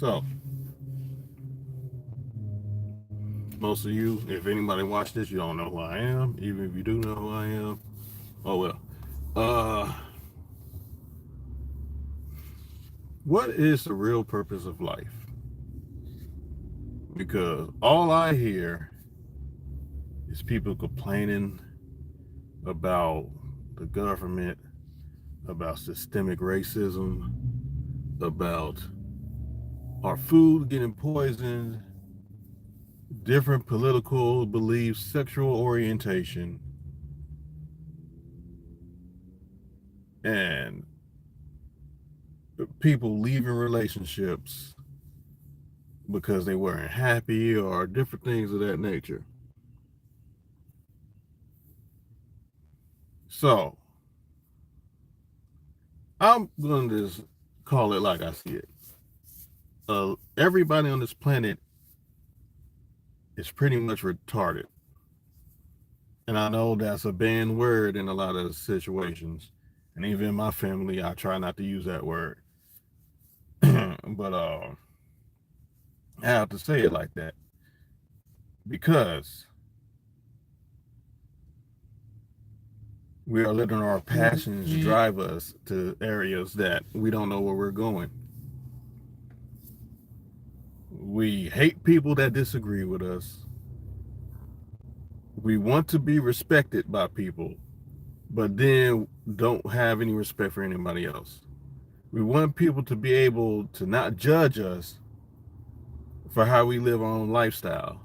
So, most of you, if anybody watched this, you don't know who I am. Even if you do know who I am, oh well. Uh, what is the real purpose of life? Because all I hear is people complaining about the government, about systemic racism, about our food getting poisoned, different political beliefs, sexual orientation, and people leaving relationships because they weren't happy or different things of that nature. So I'm going to just call it like I see it. Everybody on this planet is pretty much retarded. And I know that's a banned word in a lot of situations. And even in my family, I try not to use that word. But I have to say it like that because we are letting our passions drive us to areas that we don't know where we're going. We hate people that disagree with us. We want to be respected by people, but then don't have any respect for anybody else. We want people to be able to not judge us for how we live our own lifestyle,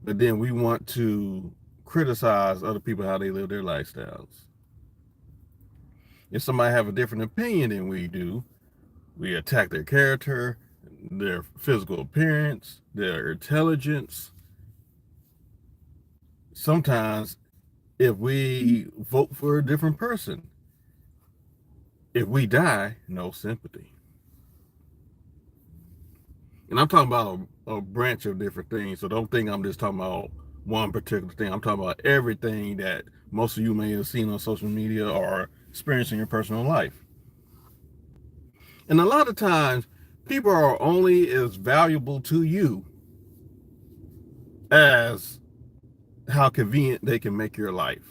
but then we want to criticize other people how they live their lifestyles. If somebody have a different opinion than we do, we attack their character, their physical appearance, their intelligence. Sometimes if we vote for a different person, if we die, no sympathy. And I'm talking about a branch of different things. So don't think I'm just talking about one particular thing. I'm talking about everything that most of you may have seen on social media or experienced in your personal life. And a lot of times, people are only as valuable to you as how convenient they can make your life.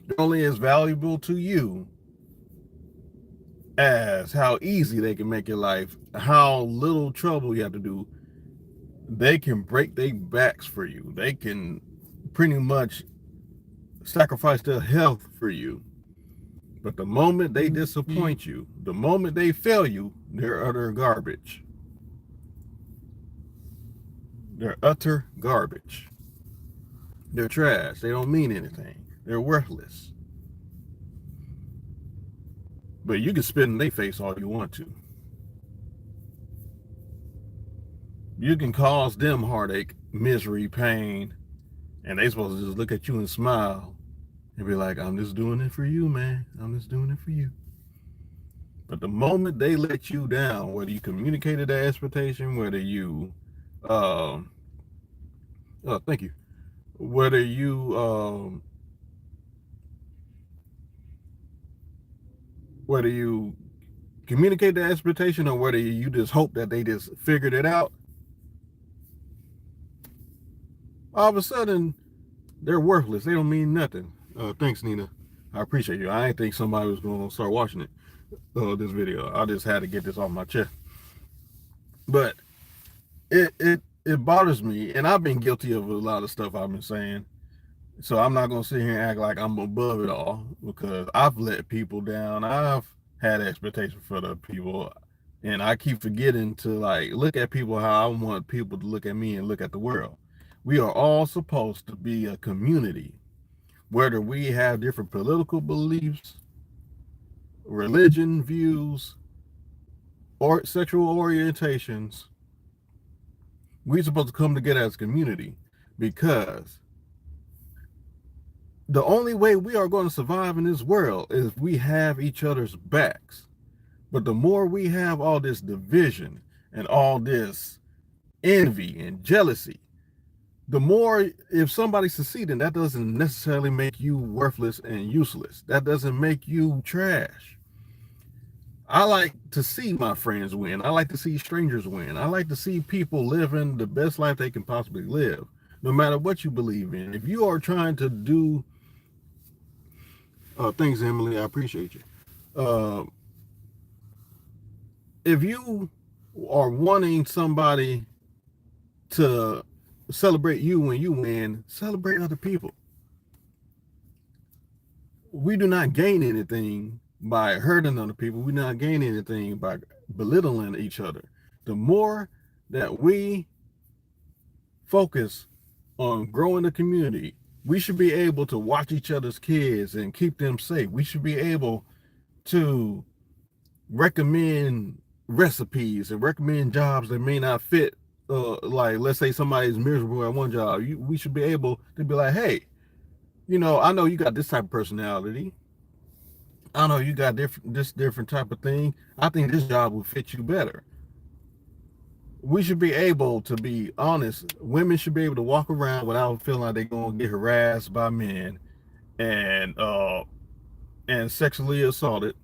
They're only as valuable to you as how easy they can make your life, how little trouble you have to do. They can break their backs for you. They can pretty much sacrifice their health for you. But the moment they disappoint you, the moment they fail you, they're utter garbage. They're utter garbage. They're trash. They don't mean anything. They're worthless. But you can spit in their face all you want to. You can cause them heartache, misery, pain, and they supposed to just look at you and smile and be like, I'm just doing it for you, man. I'm just doing it for you. But the moment they let you down, whether you communicated that expectation, whether you, oh, thank you, whether you communicate the expectation or whether you just hope that they just figured it out, all of a sudden they're worthless. They don't mean nothing. Thanks, Nina. I appreciate you. I didn't think somebody was going to start watching it, this video. I just had to get this off my chest. But it bothers me, and I've been guilty of a lot of stuff I've been saying. So I'm not going to sit here and act like I'm above it all because I've let people down. I've had expectations for the people, and I keep forgetting to like look at people how I want people to look at me and look at the world. We are all supposed to be a community, whether we have different political beliefs, religion views, or sexual orientations. We're supposed to come together as a community because the only way we are going to survive in this world is if we have each other's backs. But the more we have all this division and all this envy and jealousy, the more, if somebody's succeeding, that doesn't necessarily make you worthless and useless. That doesn't make you trash. I like to see my friends win. I like to see strangers win. I like to see people living the best life they can possibly live, no matter what you believe in. If you are trying to do things, Emily, I appreciate you. Uh, if you are wanting somebody to celebrate you when you win, celebrate other people. We do not gain anything by hurting other people. We do not gain anything by belittling each other. The more that we focus on growing the community, we should be able to watch each other's kids and keep them safe. We should be able to recommend recipes and recommend jobs that may not fit. Like, let's say somebody's miserable at one job. We should be able to be like, hey, I know you got this type of personality. I know you got this different type of thing. I think this job will fit you better. We should be able to be honest. Women should be able to walk around without feeling like they're gonna get harassed by men and sexually assaulted.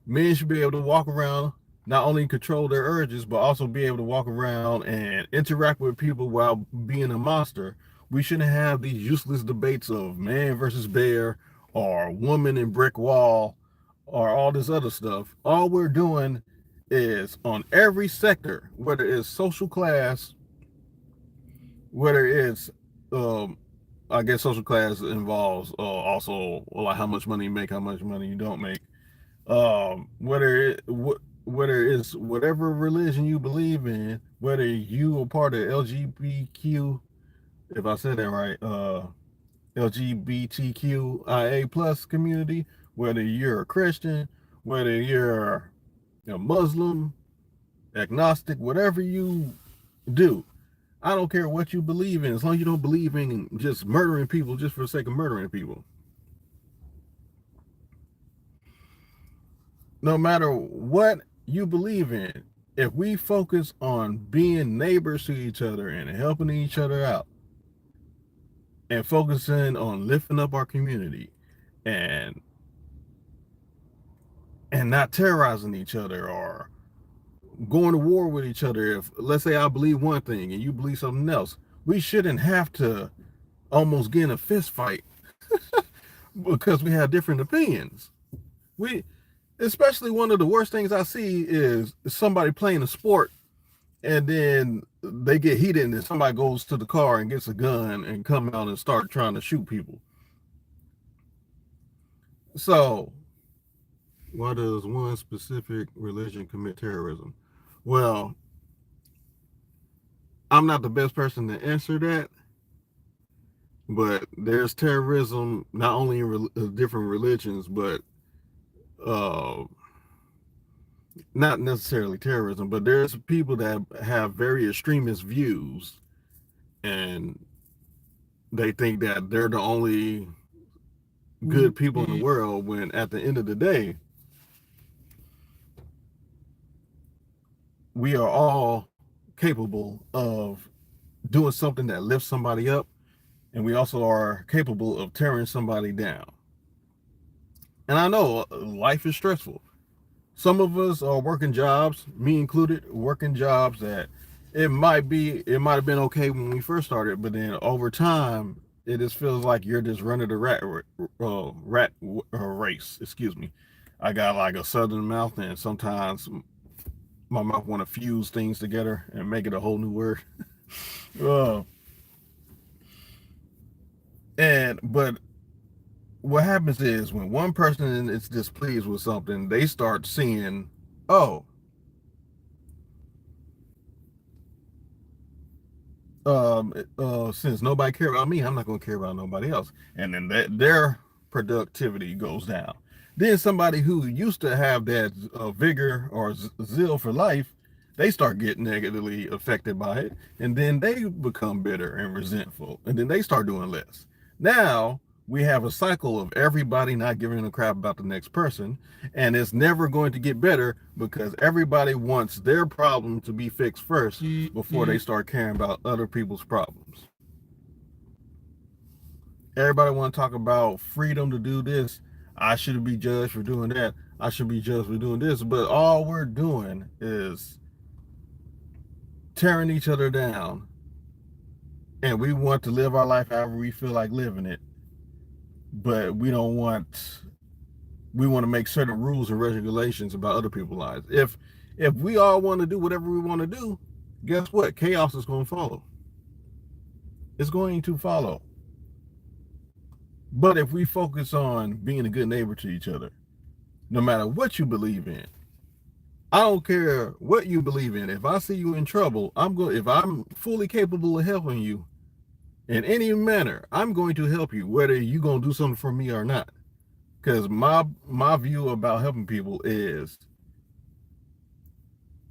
Men should be able to walk around, not only control their urges, but also be able to walk around and interact with people while being a monster. We shouldn't have these useless debates of man versus bear or woman and brick wall or all this other stuff. All we're doing is on every sector, whether it's social class, whether it's I guess social class involves also like how much money you make, how much money you don't make. Whether it's whatever religion you believe in, whether you are part of LGBTQ, if I said that right, LGBTQIA plus community, whether you're a Christian, whether you're a Muslim, agnostic, whatever you do, I don't care what you believe in, as long as you don't believe in just murdering people just for the sake of murdering people. No matter what you believe in, if we focus on being neighbors to each other and helping each other out and focusing on lifting up our community and not terrorizing each other or going to war with each other, if let's say I believe one thing and you believe something else, we shouldn't have to almost get in a fist fight because we have different opinions. We Especially one of the worst things I see is somebody playing a sport and then they get heated and then somebody goes to the car and gets a gun and come out and start trying to shoot people. So why does one specific religion commit terrorism? Well, I'm not the best person to answer that, but there's terrorism not only in different religions, but uh, not necessarily terrorism, but there's people that have very extremist views and they think that they're the only good people in the world when at the end of the day, we are all capable of doing something that lifts somebody up, and we also are capable of tearing somebody down. And I know life is stressful. Some of us are working jobs, me included, working jobs that it might have been okay when we first started, but then over time, it just feels like you're just running the rat race. Excuse me. I got like a southern mouth, and sometimes my mouth want to fuse things together and make it a whole new word. uh, but what happens is when one person is displeased with something, they start seeing, oh, since nobody care about me, I'm not going to care about nobody else, and then their productivity goes down. Then somebody who used to have that vigor or zeal for life, they start getting negatively affected by it, and then they become bitter and resentful, and then they start doing less. Now we have a cycle of everybody not giving a crap about the next person, and it's never going to get better because everybody wants their problem to be fixed first before they start caring about other people's problems. Everybody want to talk about freedom to do this. I shouldn't be judged for doing that. I should be judged for doing this, but all we're doing is tearing each other down, and we want to live our life however we feel like living it, but we want to make certain rules and regulations about other people's lives. If we all want to do whatever we want to do, guess what? Chaos is going to follow. It's going to follow. But if we focus on being a good neighbor to each other, no matter what you believe in, I don't care what you believe in. If I see you in trouble, if I'm fully capable of helping you in any manner, I'm going to help you, whether you're going to do something for me or not. Because my view about helping people is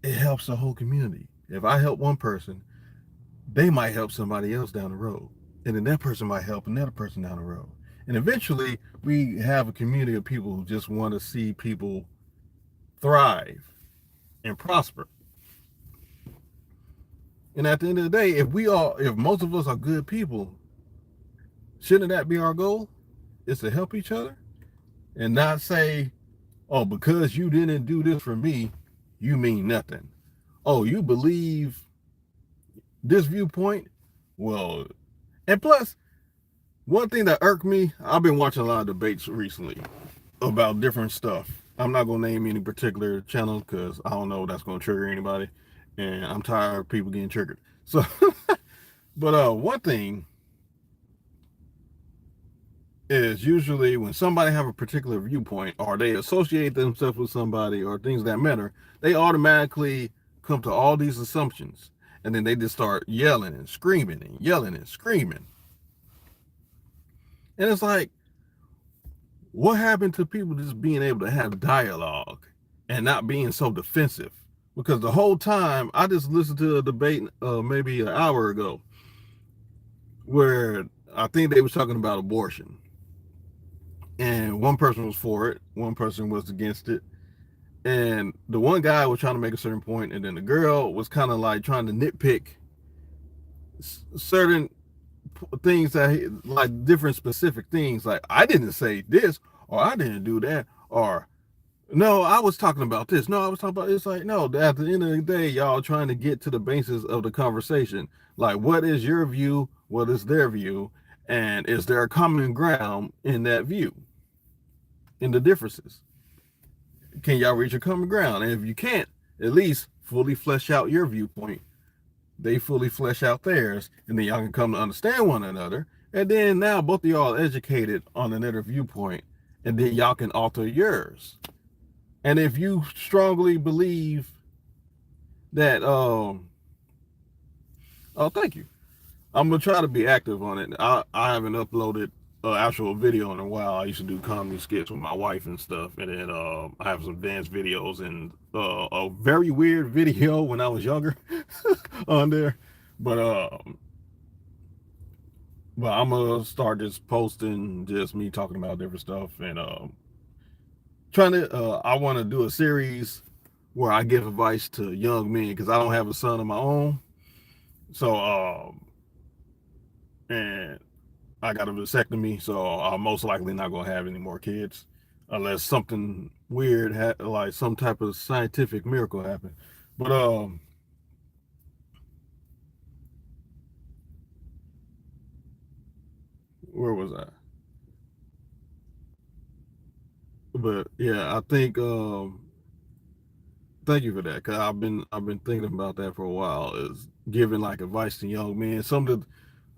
it helps the whole community. If I help one person, they might help somebody else down the road. And then that person might help another person down the road. And eventually we have a community of people who just want to see people thrive and prosper. And at the end of the day, if most of us are good people, shouldn't that be our goal? Is to help each other and not say, oh, because you didn't do this for me, you mean nothing. Oh, you believe this viewpoint? Well, and plus, one thing that irked me, I've been watching a lot of debates recently about different stuff. I'm not going to name any particular channel because I don't know if that's going to trigger anybody. And I'm tired of people getting triggered. So, but one thing is usually when somebody have a particular viewpoint or they associate themselves with somebody or things that matter, they automatically come to all these assumptions. And then they just start yelling and screaming and yelling and screaming. And it's like, what happened to people just being able to have dialogue and not being so defensive? Because the whole time, I just listened to a debate maybe an hour ago where I think they was talking about abortion. And one person was for it, one person was against it. And the one guy was trying to make a certain point, and then the girl was kind of like trying to nitpick certain things that like different specific things, like I didn't say this or I didn't do that, or no, I was talking about this, no, I was talking about, it's like, no, at the end of the day, y'all trying to get to the basis of the conversation, like what is your view, what is their view, and is there a common ground in that view, in the differences? Can y'all reach a common ground? And if you can't, at least fully flesh out your viewpoint, they fully flesh out theirs, and then y'all can come to understand one another. And then now both of y'all are educated on another viewpoint, and then y'all can alter yours. And if you strongly believe that, oh, thank you. I'm gonna try to be active on it. I haven't uploaded an actual video in a while. I used to do comedy skits with my wife and stuff, and then I have some dance videos and a very weird video when I was younger on there. But I'm gonna start just posting just me talking about different stuff and trying to. I want to do a series where I give advice to young men because I don't have a son of my own. So and I got a vasectomy, so I'm most likely not gonna have any more kids unless something weird, like some type of scientific miracle happen. But where was I? But yeah, I think thank you for that, because I've been thinking about that for a while, is giving like advice to young men. Something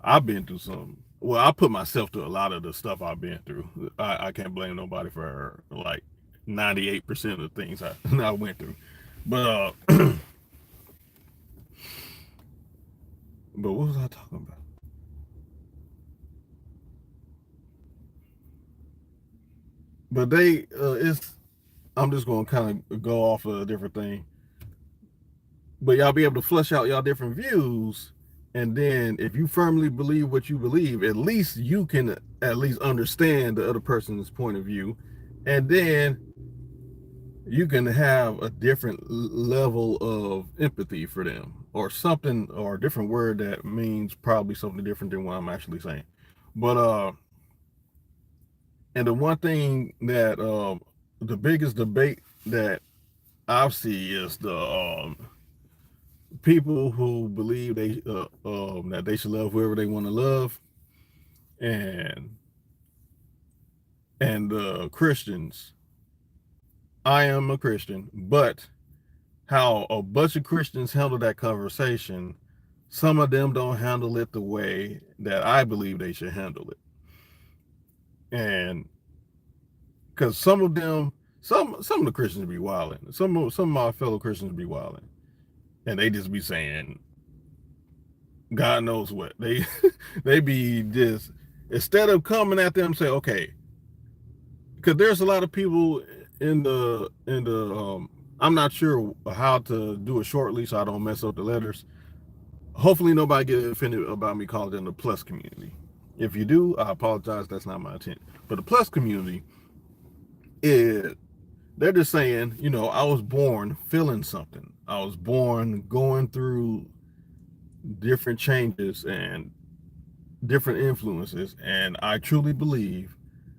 I've been through some. Well, I put myself through a lot of the stuff I've been through. I can't blame nobody for like 98% of the things I went through. But but what was I talking about? But it's I'm just gonna kind of go off of a different thing. But y'all be able to flesh out y'all different views, and then if you firmly believe what you believe, at least you can at least understand the other person's point of view, and then you can have a different level of empathy for them, or something, or a different word that means probably something different than what I'm actually saying. But and the one thing that the biggest debate that I see is the people who believe that they should love whoever they want to love, and Christians. I am a Christian, but how a bunch of Christians handle that conversation, some of them don't handle it the way that I believe they should handle it. And because some of them, some of the Christians be wilding. Some of my fellow Christians be wilding, and they just be saying, God knows what they they be just, instead of coming at them and say, okay, because there's a lot of people in the I'm not sure how to do it shortly so I don't mess up the letters. Hopefully nobody get offended about me calling them the plus community. If you do, I apologize. That's not my intent. But the plus community is, they're just saying, I was born feeling something. I was born going through different changes and different influences, and I truly believe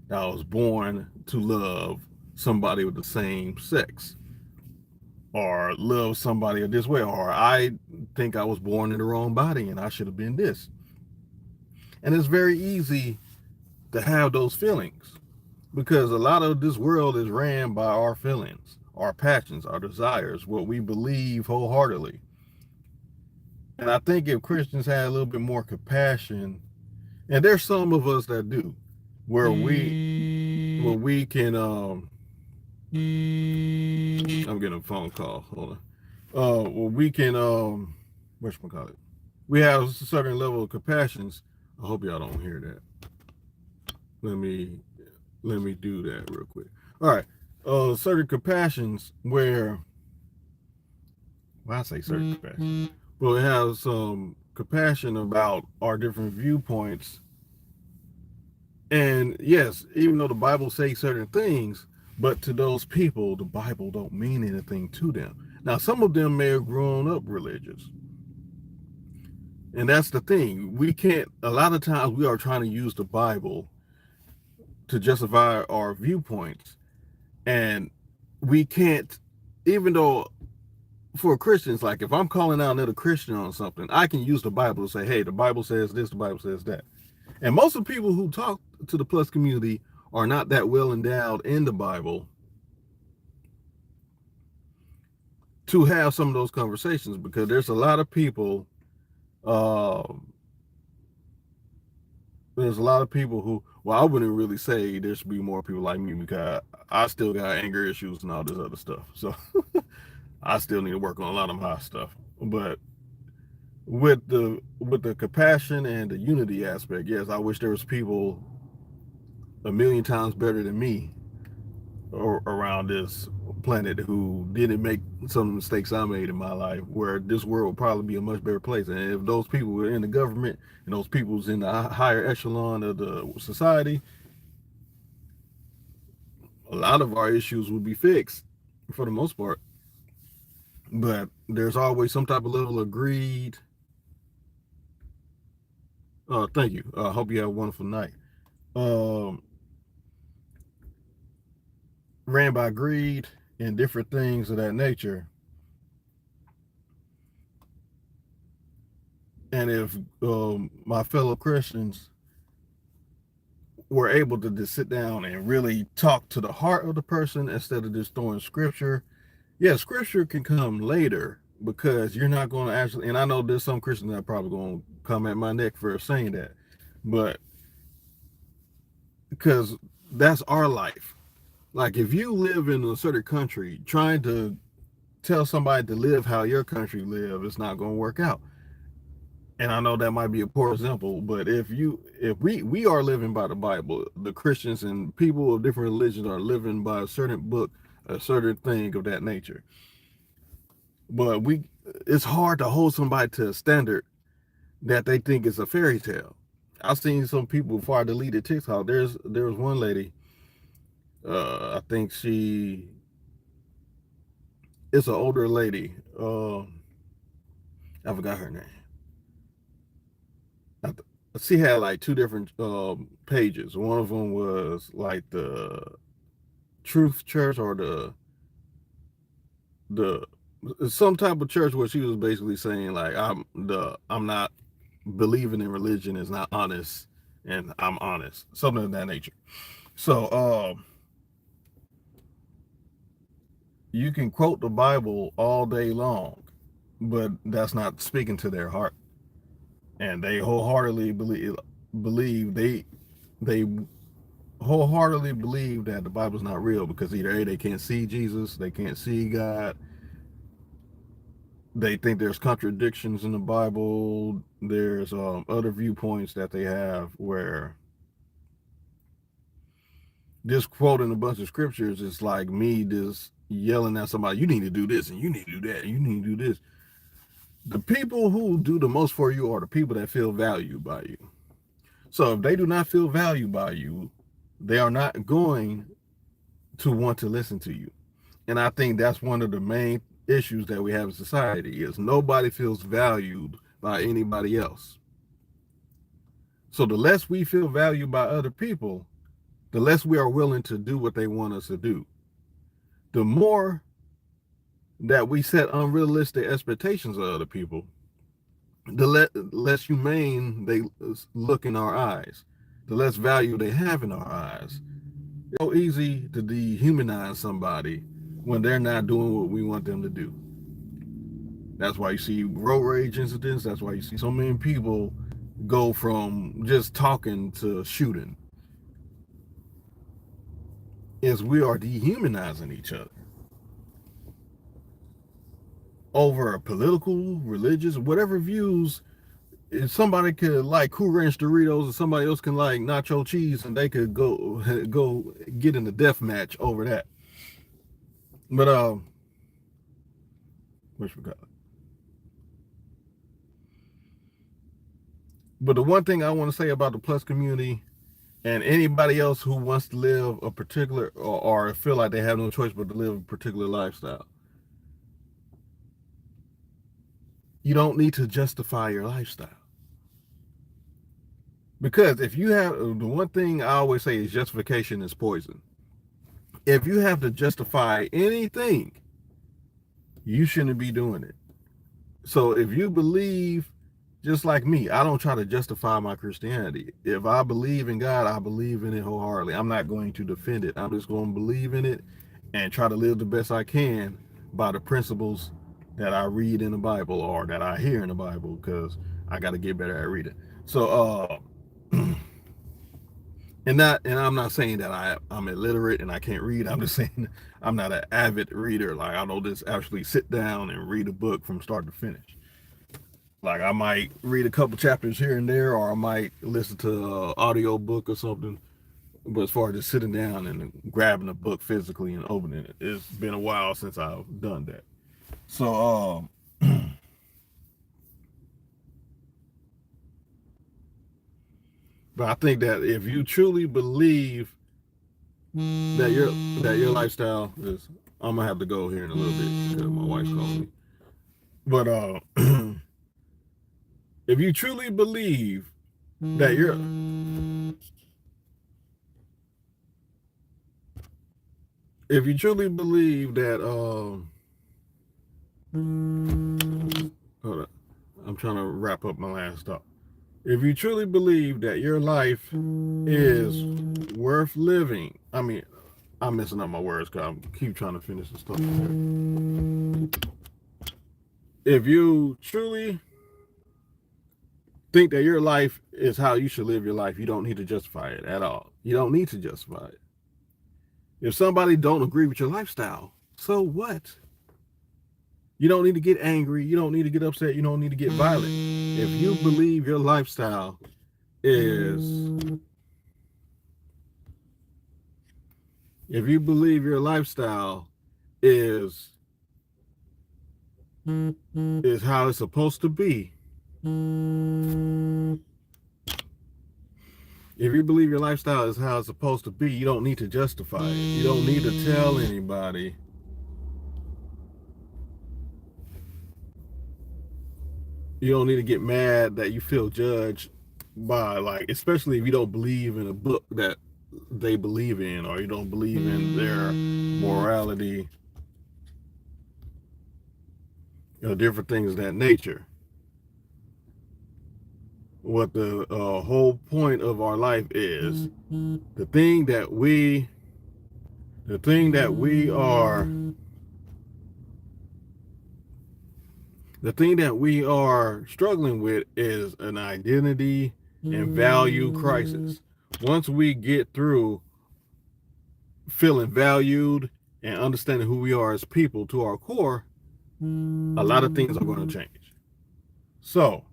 that I was born to love somebody with the same sex, or love somebody this way, or I think I was born in the wrong body and I should have been this. And it's very easy to have those feelings because a lot of this world is ran by our feelings, our passions, our desires, what we believe wholeheartedly. And I think if Christians had a little bit more compassion, and there's some of us that do, where we can I'm getting a phone call. Hold on. Where we can whatchamacallit, we have a certain level of compassions. I hope y'all don't hear that. Let me do that real quick. All right. Certain compassions where, well, I say certain compassion, but we have some compassion about our different viewpoints. And yes, even though the Bible says certain things, but to those people, the Bible don't mean anything to them. Now, some of them may have grown up religious. And that's the thing. We can't, a lot of times we are trying to use the Bible to justify our viewpoints. And we can't, even though for Christians, like if I'm calling out another Christian on something, I can use the Bible to say, hey, the Bible says this, the Bible says that. And most of the people who talk to the plus community are not that well endowed in the Bible to have some of those conversations, because there's a lot of people, who, well, I wouldn't really say there should be more people like me, because I still got anger issues and all this other stuff. So I still need to work on a lot of my stuff. But with the compassion and the unity aspect, yes, I wish there was people a million times better than me around this planet who didn't make some of the mistakes I made in my life, where this world would probably be a much better place. And if those people were in the government and those people was in the higher echelon of the society, a lot of our issues would be fixed for the most part. But there's always some type of level of greed. Thank you. I hope you have a wonderful night. Um, Ran by greed and different things of that nature. And if my fellow Christians were able to just sit down and really talk to the heart of the person instead of just throwing scripture, yeah, scripture can come later, because you're not going to actually, and I know there's some Christians that are probably going to come at my neck for saying that, but because that's our life. Like if you live in a certain country, trying to tell somebody to live how your country live, it's not going to work out. And I know that might be a poor example, but if we are living by the Bible, the Christians and people of different religions are living by a certain book, a certain thing of that nature. But it's hard to hold somebody to a standard that they think is a fairy tale. I've seen some people before I deleted TikTok. There was one lady, I think she it's an older lady. I forgot her name. She had like two different pages. One of them was like Truth Church or the some type of church where she was basically saying like I'm not believing in religion is not honest and I'm honest, something of that nature. So you can quote the Bible all day long, but that's not speaking to their heart, and they wholeheartedly believe they wholeheartedly believe that the Bible's not real because either A, they can't see Jesus, they can't see God, they think there's contradictions in the Bible, there's other viewpoints that they have where just quoting a bunch of scriptures is like me just yelling at somebody, you need to do this and you need to do that and you need to do this. The people who do the most for you are the people that feel valued by you. So if they do not feel valued by you, they are not going to want to listen to you. And I think that's one of the main issues that we have in society is nobody feels valued by anybody else. So the less we feel valued by other people, the less we are willing to do what they want us to do. The more that we set unrealistic expectations of other people, the less humane they look in our eyes, the less value they have in our eyes. It's so easy to dehumanize somebody when they're not doing what we want them to do. That's why you see road rage incidents. That's why you see so many people go from just talking to shooting. Is we are dehumanizing each other over political, religious, whatever views. If somebody could like Cool Ranch Doritos and somebody else can like nacho cheese and they could go get in a death match over that. But which we got. But the one thing I want to say about the plus community and anybody else who wants to live a particular or feel like they have no choice but to live a particular lifestyle, you don't need to justify your lifestyle. Because if you have, the one thing I always say is justification is poison. If you have to justify anything, you shouldn't be doing it. So if you believe, just like me, I don't try to justify my Christianity. If I believe in God, I believe in it wholeheartedly. I'm not going to defend it. I'm just going to believe in it and try to live the best I can by the principles that I read in the Bible or that I hear in the Bible, because I got to get better at reading. So, and I'm not saying that I'm illiterate and I can't read. I'm just saying I'm not an avid reader. Like I don't just actually sit down and read a book from start to finish. Like I might read a couple chapters here and there, or I might listen to an audio book or something. But as far as just sitting down and grabbing a book physically and opening it, it's been a while since I've done that. So, but I think that if you truly believe that your lifestyle is, I'm gonna have to go here in a little bit because my wife's calling me. But if you truly believe that if you truly believe that hold on, I'm trying to wrap up my last thought. If you truly believe that your life is worth living, I mean, I'm messing up my words because I keep trying to finish the stuff. If you truly think that your life is how you should live your life, you don't need to justify it at all. You don't need to justify it. If somebody don't agree with your lifestyle, so what? You don't need to get angry. You don't need to get upset. You don't need to get violent. If you believe your lifestyle is is how it's supposed to be. If you believe your lifestyle is how it's supposed to be, you don't need to justify it. You don't need to tell anybody. You don't need to get mad that you feel judged by, like, especially if you don't believe in a book that they believe in, or you don't believe in their morality, different things of that nature. What the whole point of our life is, the thing that we the thing that we are the thing that we are struggling with is an identity and value crisis. Once we get through feeling valued and understanding who we are as people to our core, a lot of things are going to change. So,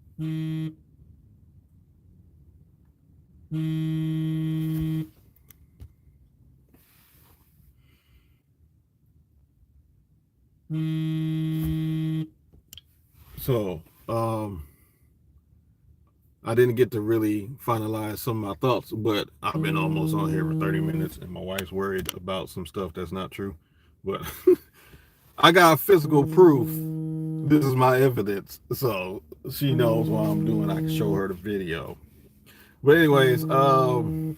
so I didn't get to really finalize some of my thoughts, but I've been almost on here for 30 minutes, and my wife's worried about some stuff that's not true. But I got physical proof. This is my evidence, so she knows what I'm doing. I can show her the video. But anyways, I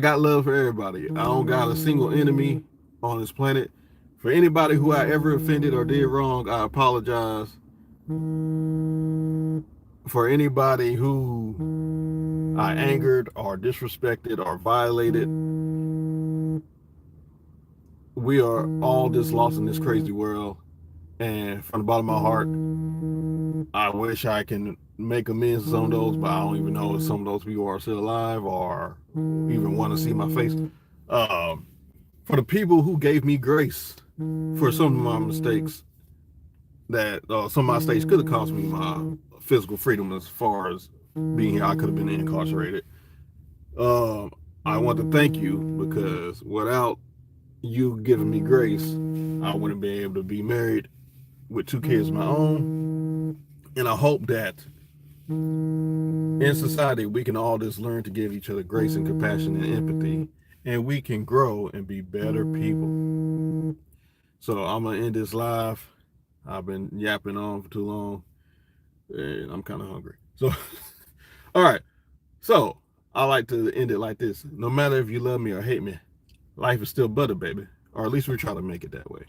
got love for everybody. I don't got a single enemy on this planet. For anybody who I ever offended or did wrong, I apologize. For anybody who I angered or disrespected or violated, we are all just lost in this crazy world. And from the bottom of my heart, I wish I can make amends to some of those, but I don't even know if some of those people are still alive or even want to see my face. For the people who gave me grace for some of my mistakes, that some of my mistakes could have cost me my physical freedom as far as being here. I could have been incarcerated. I want to thank you, because without you giving me grace, I wouldn't be able to be married with 2 kids of my own. And I hope that in society we can all just learn to give each other grace and compassion and empathy, and we can grow and be better people. So I'm gonna end this live. I've been yapping on for too long, and I'm kind of hungry. So, all right. So I like to end it like this: no matter if you love me or hate me, life is still butter, baby. Or at least we try to make it that way.